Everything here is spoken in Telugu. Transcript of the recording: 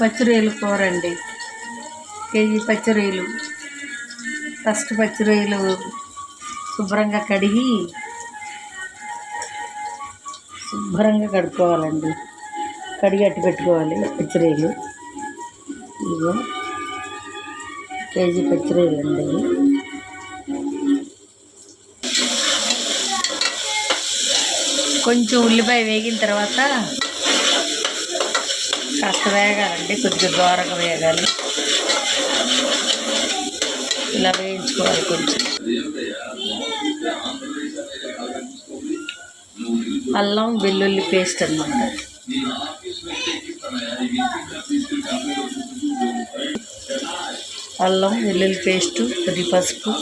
పచ్చి కూర అండి. కేజీ పచ్చి రొయ్యలు. ఫస్ట్ పచ్చి రొయ్యలు శుభ్రంగా కడుక్కోవాలండి. కడిగి అట్టి పెట్టుకోవాలి పచ్చి రొయ్యలు. ఇదిగో కేజీ పచ్చి రొయ్యలు అండి. కొంచెం ఉల్లిపాయ వేగిన తర్వాత కాస్త వేగాలండి, కొద్దిగా దోరగా వేగాలి. ఇలా వేయించుకోవాలి కొంచెం. అల్లం వెల్లుల్లి పేస్ట్ అన్నమాట. అల్లం వెల్లుల్లి పేస్టు, కొద్ది పసుపు,